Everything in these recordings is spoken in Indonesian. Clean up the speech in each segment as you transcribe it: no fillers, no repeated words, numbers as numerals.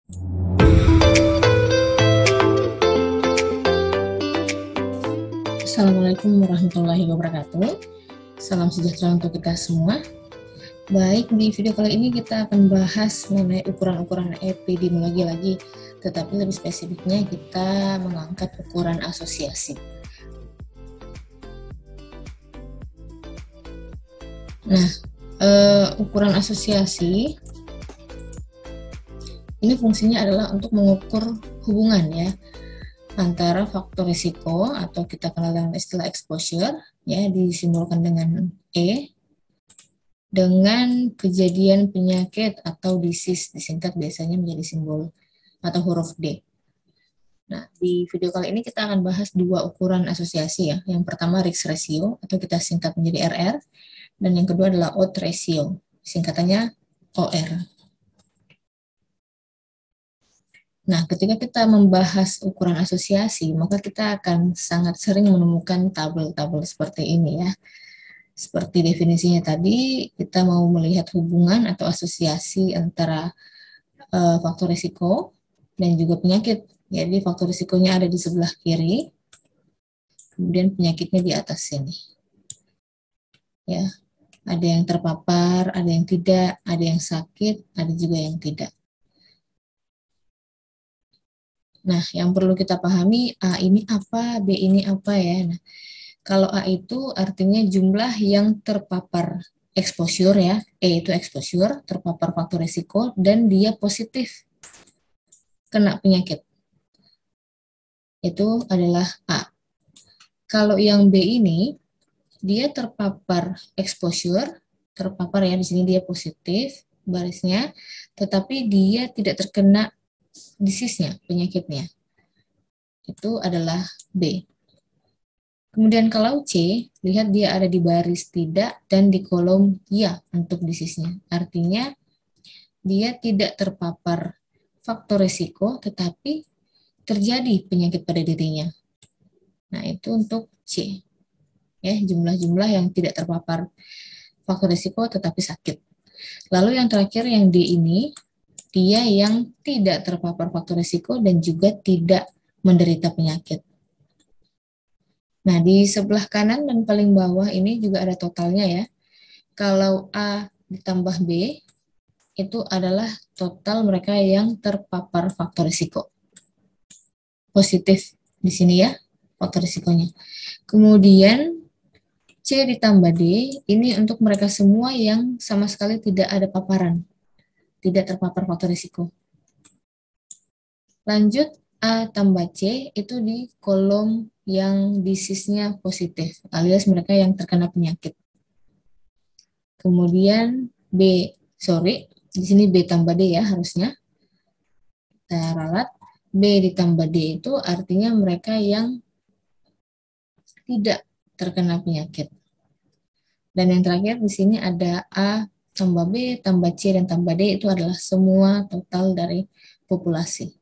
Assalamualaikum warahmatullahi wabarakatuh. Salam sejahtera untuk kita semua. Baik, di video kali ini kita akan bahas mengenai ukuran-ukuran epidemiologi lagi, tetapi lebih spesifiknya kita mengangkat ukuran asosiasi. Nah, ukuran asosiasi ini fungsinya adalah untuk mengukur hubungan ya antara faktor risiko atau kita kenal dengan istilah exposure ya, disimbolkan dengan E, dengan kejadian penyakit atau disease, disingkat biasanya menjadi simbol atau huruf D. Nah, di video kali ini kita akan bahas dua ukuran asosiasi ya. Yang pertama risk ratio atau kita singkat menjadi RR, dan yang kedua adalah odds ratio, singkatannya OR. Nah, ketika kita membahas ukuran asosiasi, maka kita akan sangat sering menemukan tabel-tabel seperti ini ya. Seperti definisinya tadi, kita mau melihat hubungan atau asosiasi antara faktor risiko dan juga penyakit. Jadi faktor risikonya ada di sebelah kiri, kemudian penyakitnya di atas sini. Ya, ada yang terpapar, ada yang tidak, ada yang sakit, ada juga yang tidak. Nah, yang perlu kita pahami, A ini apa, B ini apa ya. Nah, kalau A itu artinya jumlah yang terpapar exposure ya, E itu exposure, terpapar faktor risiko, dan dia positif kena penyakit. Itu adalah A. Kalau yang B ini, dia terpapar exposure, terpapar ya, di sini dia positif barisnya, tetapi dia tidak terkena disease-nya, penyakitnya. Itu adalah B. Kemudian kalau C, lihat dia ada di baris tidak dan di kolom ya untuk disease-nya. Artinya dia tidak terpapar faktor risiko, tetapi terjadi penyakit pada dirinya. Nah, itu untuk C. Ya, jumlah-jumlah yang tidak terpapar faktor risiko tetapi sakit. Lalu yang terakhir yang D ini, dia yang tidak terpapar faktor risiko dan juga tidak menderita penyakit. Nah, di sebelah kanan dan paling bawah ini juga ada totalnya ya. Kalau A ditambah B, itu adalah total mereka yang terpapar faktor risiko. Positif di sini ya, faktor risikonya. Kemudian C ditambah D, ini untuk mereka semua yang sama sekali tidak ada paparan, tidak terpapar faktor risiko. Lanjut, A tambah C itu di kolom yang disease-nya positif, alias mereka yang terkena penyakit. Kemudian di sini B tambah D ya harusnya. Kita ralat, B ditambah D itu artinya mereka yang tidak terkena penyakit. Dan yang terakhir di sini ada A tambah B, tambah C, dan tambah D itu adalah semua total dari populasi.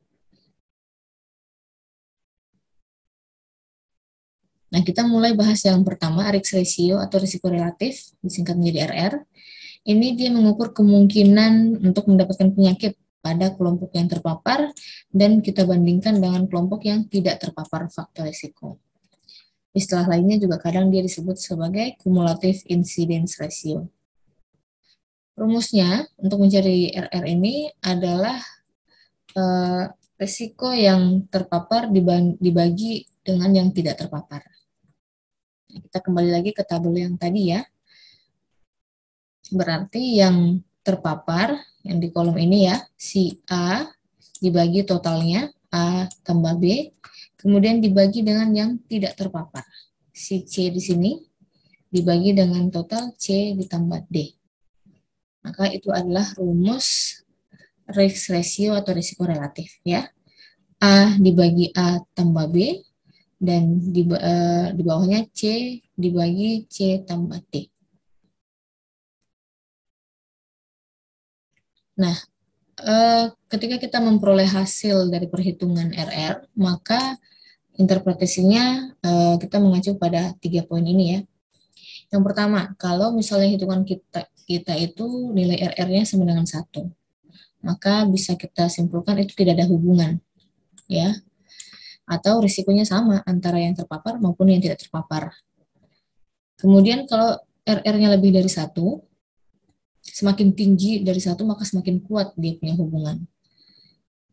Nah, kita mulai bahas yang pertama, risk ratio atau risiko relatif, disingkat menjadi RR. Ini dia mengukur kemungkinan untuk mendapatkan penyakit pada kelompok yang terpapar dan kita bandingkan dengan kelompok yang tidak terpapar faktor risiko. Istilah lainnya juga kadang dia disebut sebagai cumulative incidence ratio. Rumusnya untuk mencari RR ini adalah risiko yang terpapar dibagi dengan yang tidak terpapar. Kita kembali lagi ke tabel yang tadi ya. Berarti yang terpapar, yang di kolom ini ya, si A dibagi totalnya, A tambah B, kemudian dibagi dengan yang tidak terpapar. Si C di sini dibagi dengan total C ditambah D. Maka itu adalah rumus risk ratio atau risiko relatif ya. A dibagi A tambah B, dan di bawahnya C dibagi C tambah D. Nah, ketika kita memperoleh hasil dari perhitungan RR, maka interpretasinya kita mengacu pada 3 poin ini ya. Yang pertama, kalau misalnya hitungan kita itu nilai RR-nya sama dengan 1. maka bisa kita simpulkan itu tidak ada hubungan, ya. Atau risikonya sama antara yang terpapar maupun yang tidak terpapar. Kemudian kalau RR-nya lebih dari 1, semakin tinggi dari 1 maka semakin kuat dia punya hubungan.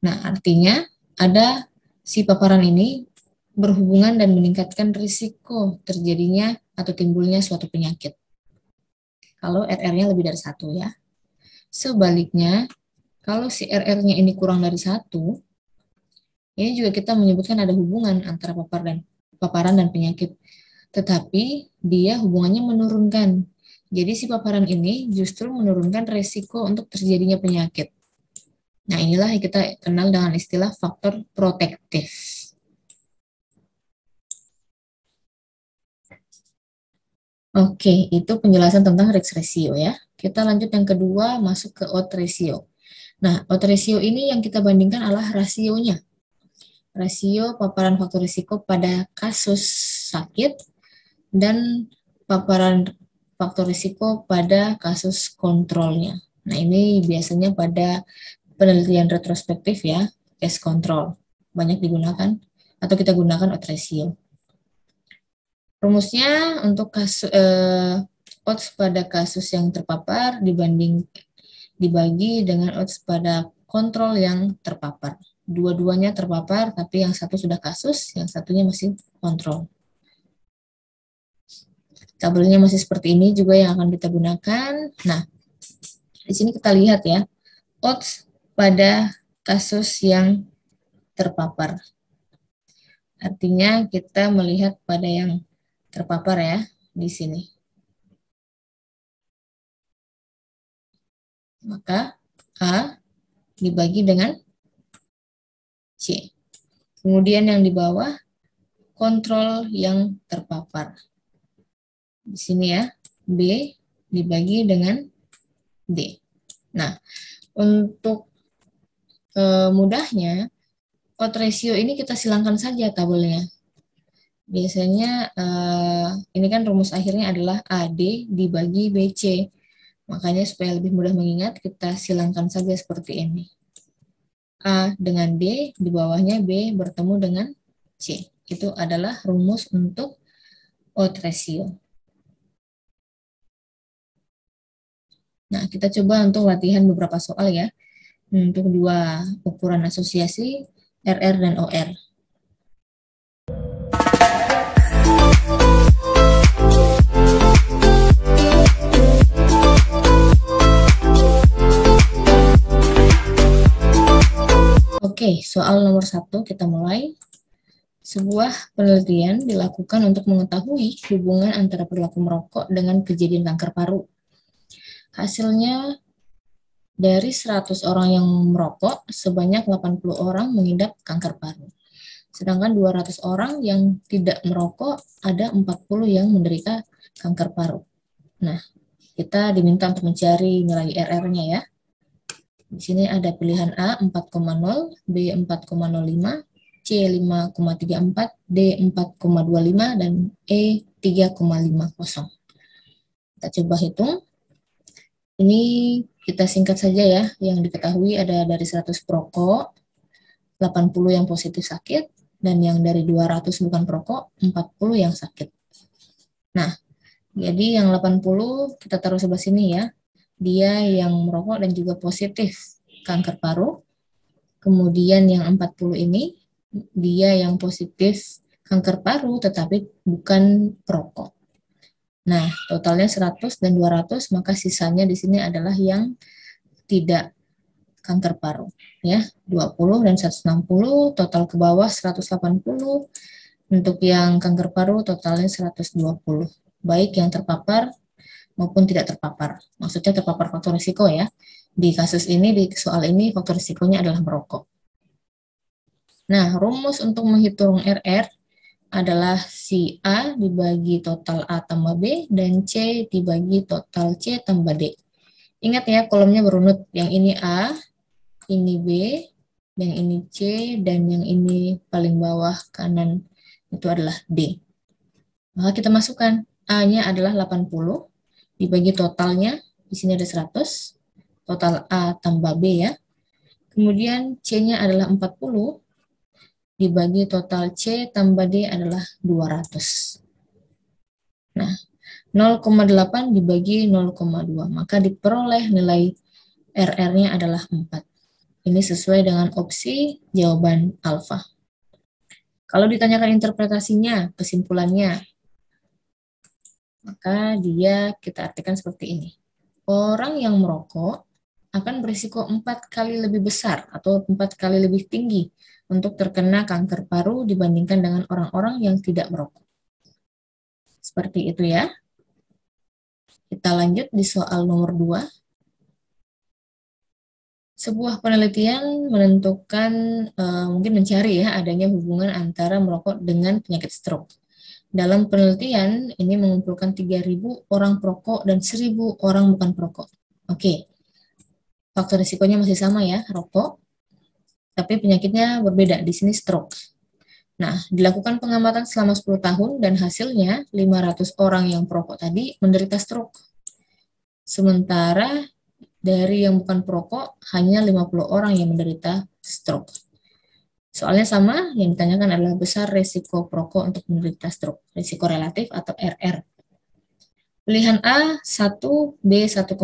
Nah, artinya ada si paparan ini berhubungan dan meningkatkan risiko terjadinya atau timbulnya suatu penyakit. Kalau RR-nya lebih dari 1, ya. Sebaliknya, kalau si RR-nya ini kurang dari 1, ini juga kita menyebutkan ada hubungan antara paparan dan penyakit. Tetapi dia hubungannya menurunkan. Jadi si paparan ini justru menurunkan risiko untuk terjadinya penyakit. Nah, inilah yang kita kenal dengan istilah faktor protektif. Oke, itu penjelasan tentang risk ratio ya. Kita lanjut yang kedua, masuk ke odds ratio. Nah, odds ratio ini yang kita bandingkan adalah rasionya. Rasio paparan faktor risiko pada kasus sakit dan paparan faktor risiko pada kasus kontrolnya. Nah, ini biasanya pada penelitian retrospektif ya, case control. Banyak digunakan atau kita gunakan odds ratio. Rumusnya untuk odds pada kasus yang terpapar dibagi dengan odds pada kontrol yang terpapar. Dua-duanya terpapar, tapi yang satu sudah kasus, yang satunya masih kontrol. Tabelnya masih seperti ini juga yang akan kita gunakan. Nah, di sini kita lihat ya, odds pada kasus yang terpapar. Artinya kita melihat pada yang terpapar ya, di sini. Maka A dibagi dengan C. Kemudian yang di bawah, kontrol yang terpapar. Di sini ya, B dibagi dengan D. Nah, untuk mudahnya, odds ratio ini kita silangkan saja tabelnya. Biasanya ini kan rumus akhirnya adalah AD dibagi BC. Makanya supaya lebih mudah mengingat, kita silangkan saja seperti ini. A dengan D, di bawahnya B bertemu dengan C. Itu adalah rumus untuk odds ratio. Nah, kita coba untuk latihan beberapa soal ya. Untuk dua ukuran asosiasi, RR dan OR. Oke, soal nomor 1 kita mulai. Sebuah penelitian dilakukan untuk mengetahui hubungan antara perilaku merokok dengan kejadian kanker paru. Hasilnya, dari 100 orang yang merokok, sebanyak 80 orang mengidap kanker paru. Sedangkan 200 orang yang tidak merokok, ada 40 yang menderita kanker paru. Nah, kita diminta untuk mencari nilai RR-nya ya. Di sini ada pilihan A 4,0, B 4,05, C 5,34, D 4,25, dan E 3,50. Kita coba hitung. Ini kita singkat saja ya. Yang diketahui ada dari 100 perokok, 80 yang positif sakit, dan yang dari 200 bukan perokok, 40 yang sakit. Nah, jadi yang 80 kita taruh sebelah sini ya. Dia yang merokok dan juga positif kanker paru. Kemudian yang 40 ini, dia yang positif kanker paru tetapi bukan perokok. Nah, totalnya 100 dan 200, maka sisanya di sini adalah yang tidak kanker paru. Ya, 20 dan 160, total ke bawah 180. Untuk yang kanker paru totalnya 120. Baik yang terpapar maupun tidak terpapar. Maksudnya terpapar faktor risiko ya. Di kasus ini, di soal ini, faktor risikonya adalah merokok. Nah, rumus untuk menghitung RR adalah si A dibagi total A tambah B, dan C dibagi total C tambah D. Ingat ya, kolomnya berunut. Yang ini A, ini B, yang ini C, dan yang ini paling bawah kanan itu adalah D. Maka kita masukkan. A-nya adalah 80, dibagi totalnya, di sini ada 100, total A tambah B ya. Kemudian C-nya adalah 40, dibagi total C tambah D adalah 200. Nah, 0,8 dibagi 0,2, maka diperoleh nilai RR-nya adalah 4. Ini sesuai dengan opsi jawaban alfa. Kalau ditanyakan interpretasinya, kesimpulannya, maka kita artikan seperti ini. Orang yang merokok akan berisiko 4 kali lebih besar atau 4 kali lebih tinggi untuk terkena kanker paru dibandingkan dengan orang-orang yang tidak merokok. Seperti itu ya. Kita lanjut di soal nomor 2. Sebuah penelitian menentukan, mungkin mencari ya adanya hubungan antara merokok dengan penyakit stroke. Dalam penelitian ini mengumpulkan 3.000 orang perokok dan 1.000 orang bukan perokok. Oke, faktor risikonya masih sama ya, rokok, tapi penyakitnya berbeda, di sini stroke. Nah, dilakukan pengamatan selama 10 tahun dan hasilnya 500 orang yang perokok tadi menderita stroke. Sementara dari yang bukan perokok, hanya 50 orang yang menderita stroke. Soalnya sama, yang ditanyakan adalah besar resiko perokok untuk menderita stroke, risiko relatif atau RR. Pilihan A, 1, B, 1,34,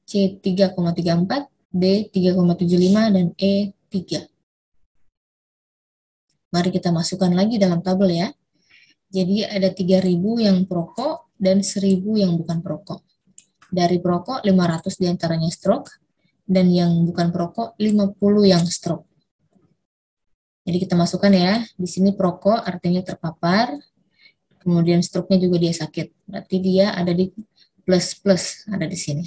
C, 3,34, D, 3,75, dan E, 3. Mari kita masukkan lagi dalam tabel ya. Jadi ada 3.000 yang perokok dan 1.000 yang bukan perokok. Dari perokok 500 diantaranya stroke, dan yang bukan perokok 50 yang stroke. Jadi kita masukkan ya, di sini perokok artinya terpapar, kemudian stroke-nya juga dia sakit. Berarti dia ada di plus-plus, ada di sini.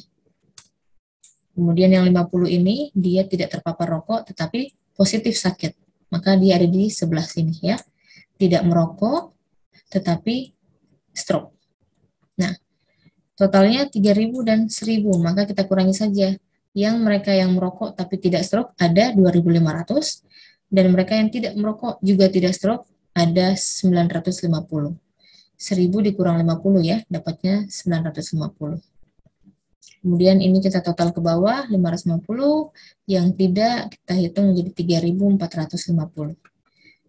Kemudian yang 50 ini dia tidak terpapar rokok tetapi positif sakit. Maka dia ada di sebelah sini ya. Tidak merokok tetapi stroke. Nah, totalnya 3.000 dan 1.000, maka kita kurangi saja. Yang mereka yang merokok tapi tidak stroke ada 2.500, dan mereka yang tidak merokok juga tidak stroke ada 950. 1.000 dikurang 50 ya, dapatnya 950. Kemudian ini kita total ke bawah, 550, yang tidak kita hitung menjadi 3.450.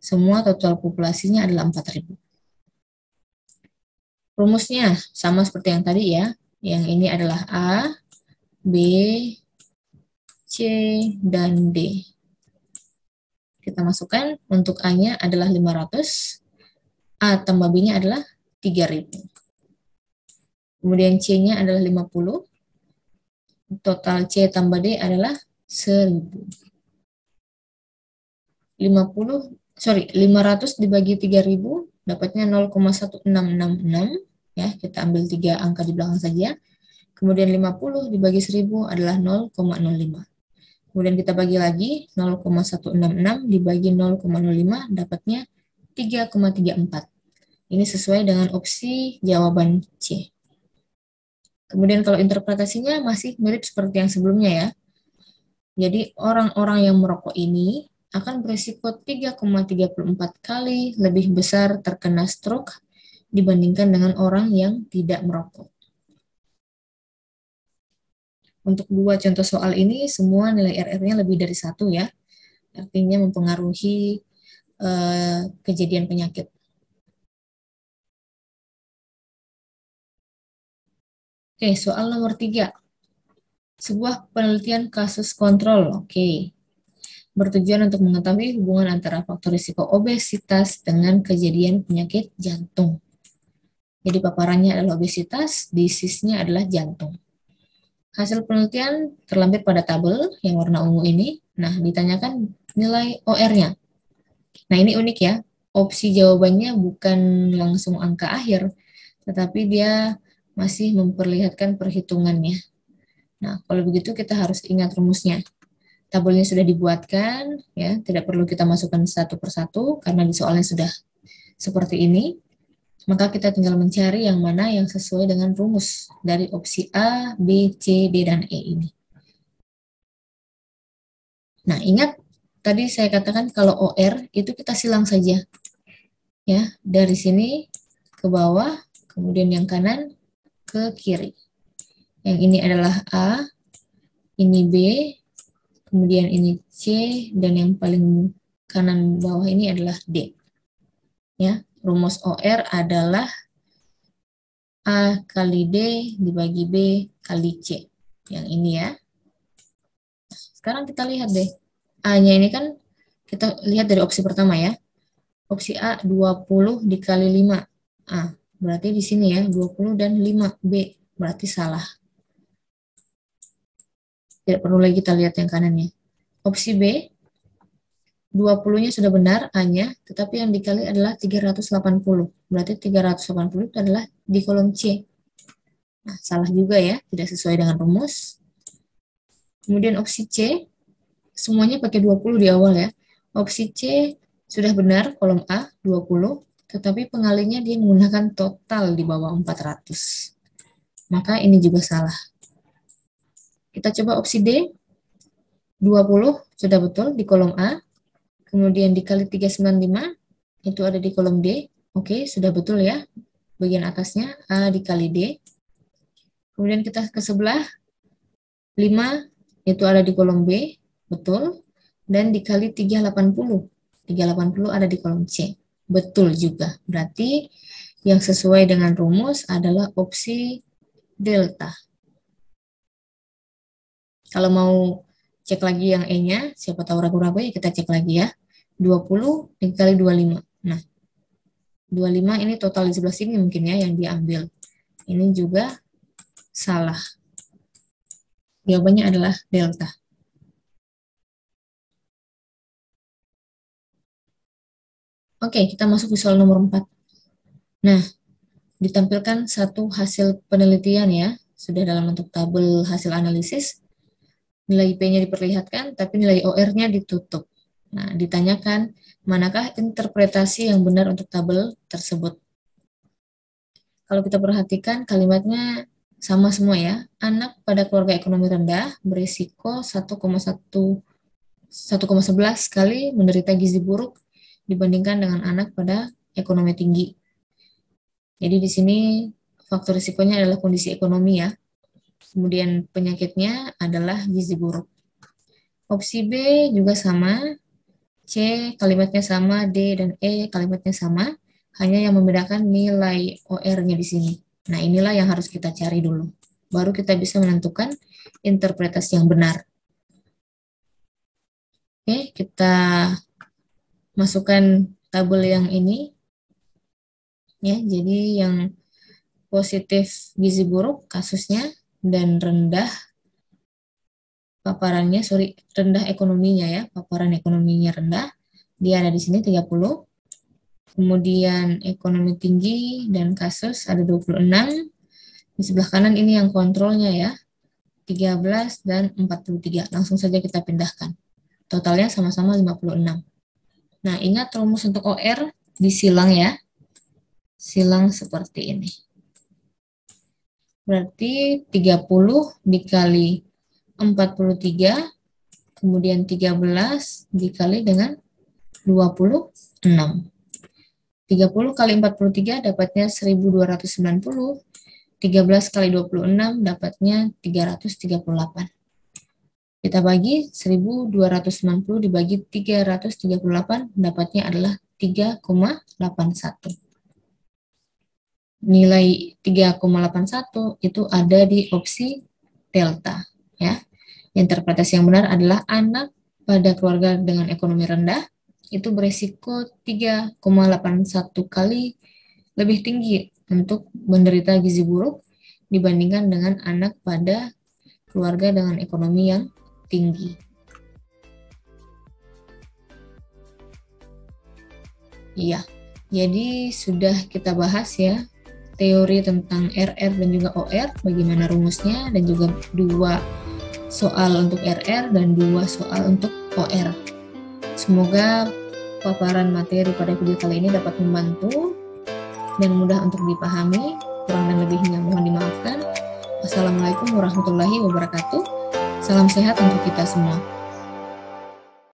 Semua total populasinya adalah 4.000. Rumusnya sama seperti yang tadi ya. Yang ini adalah A, B, C, dan D. Kita masukkan, untuk A-nya adalah 500, A tambah B-nya adalah 3.000. Kemudian C-nya adalah 50, total C tambah D adalah 1.000. 500 dibagi 3.000 dapatnya 0,1666 ya, kita ambil 3 angka di belakang saja. Kemudian 50 dibagi 1.000 adalah 0,05. Kemudian kita bagi lagi, 0,166 dibagi 0,05 dapatnya 3,34. Ini sesuai dengan opsi jawaban C. Kemudian kalau interpretasinya masih mirip seperti yang sebelumnya ya. Jadi orang-orang yang merokok ini akan berisiko 3,34 kali lebih besar terkena stroke dibandingkan dengan orang yang tidak merokok. Untuk 2 contoh soal ini, semua nilai RR-nya lebih dari 1 ya. Artinya mempengaruhi kejadian penyakit. Oke, soal nomor 3. Sebuah penelitian kasus kontrol. Oke. Bertujuan untuk mengetahui hubungan antara faktor risiko obesitas dengan kejadian penyakit jantung. Jadi paparannya adalah obesitas, disease-nya adalah jantung. Hasil penelitian terlampir pada tabel yang warna ungu ini. Nah, ditanyakan nilai OR-nya. Nah, ini unik ya. Opsi jawabannya bukan langsung angka akhir, tetapi dia masih memperlihatkan perhitungannya. Nah, kalau begitu kita harus ingat rumusnya. Tabelnya sudah dibuatkan, ya, tidak perlu kita masukkan satu persatu karena di soalnya sudah seperti ini. Maka kita tinggal mencari yang mana yang sesuai dengan rumus dari opsi A, B, C, D, dan E ini. Nah, ingat tadi saya katakan kalau OR itu kita silang saja. Ya, dari sini ke bawah, kemudian yang kanan ke kiri. Yang ini adalah A, ini B, kemudian ini C, dan yang paling kanan bawah ini adalah D. Ya, rumus OR adalah A kali D dibagi B kali C. Yang ini ya. Sekarang kita lihat deh. A-nya ini kan kita lihat dari opsi pertama ya. Opsi A 20 dikali 5. A, berarti di sini ya 20 dan 5. B, berarti salah. Tidak perlu lagi kita lihat yang kanannya. Opsi B, 20-nya sudah benar A-nya, tetapi yang dikali adalah 380. Berarti 380 itu adalah di kolom C. Nah, salah juga ya, tidak sesuai dengan rumus. Kemudian opsi C, semuanya pakai 20 di awal ya. Opsi C sudah benar, kolom A 20, tetapi pengalinya dia menggunakan total di bawah 400. Maka ini juga salah. Kita coba opsi D, 20 sudah betul di kolom A, kemudian dikali 395, itu ada di kolom D. Oke, sudah betul ya, bagian atasnya A dikali D. Kemudian kita ke sebelah, 5 itu ada di kolom B, betul, dan dikali 380. 380 ada di kolom C, betul juga. Berarti yang sesuai dengan rumus adalah opsi delta. Kalau mau cek lagi yang E-nya, siapa tahu ragu-ragu ya kita cek lagi ya. 20 dikali 25. Nah, 25 ini total di sebelah sini mungkin ya yang diambil. Ini juga salah. Jawabannya adalah delta. Oke, kita masuk di soal nomor 4. Nah, ditampilkan satu hasil penelitian ya, sudah dalam bentuk tabel hasil analisis. Nilai IP-nya diperlihatkan, tapi nilai OR-nya ditutup. Nah, ditanyakan, manakah interpretasi yang benar untuk tabel tersebut? Kalau kita perhatikan, kalimatnya sama semua ya. Anak pada keluarga ekonomi rendah berisiko 1,11 kali menderita gizi buruk dibandingkan dengan anak pada ekonomi tinggi. Jadi di sini faktor risikonya adalah kondisi ekonomi ya. Kemudian penyakitnya adalah gizi buruk. Opsi B juga sama, C kalimatnya sama, D dan E kalimatnya sama, hanya yang membedakan nilai OR-nya di sini. Nah, inilah yang harus kita cari dulu. Baru kita bisa menentukan interpretasi yang benar. Oke, kita masukkan tabel yang ini. Ya, jadi yang positif gizi buruk kasusnya dan rendah paparannya, rendah ekonominya ya, paparan ekonominya rendah, dia ada di sini 30. Kemudian ekonomi tinggi dan kasus ada 26. Di sebelah kanan ini yang kontrolnya ya, 13 dan 43. Langsung saja kita pindahkan. Totalnya sama-sama 56. Nah, ingat rumus untuk OR disilang ya. Silang seperti ini. Berarti 30 dikali 43, kemudian 13 dikali dengan 26. 30 kali 43 dapatnya 1290, 13 kali 26 dapatnya 338. Kita bagi 1290 dibagi 338 dapatnya adalah 3,81. Nilai 3,81 itu ada di opsi delta ya. Interpretasi yang benar adalah anak pada keluarga dengan ekonomi rendah itu berisiko 3,81 kali lebih tinggi untuk menderita gizi buruk dibandingkan dengan anak pada keluarga dengan ekonomi yang tinggi. Iya, jadi sudah kita bahas ya teori tentang RR dan juga OR, bagaimana rumusnya, dan juga 2 soal untuk RR dan 2 soal untuk OR. Semoga paparan materi pada video kali ini dapat membantu dan mudah untuk dipahami. Kurang dan lebihnya mohon dimaafkan. Wassalamualaikum warahmatullahi wabarakatuh. Salam sehat untuk kita semua.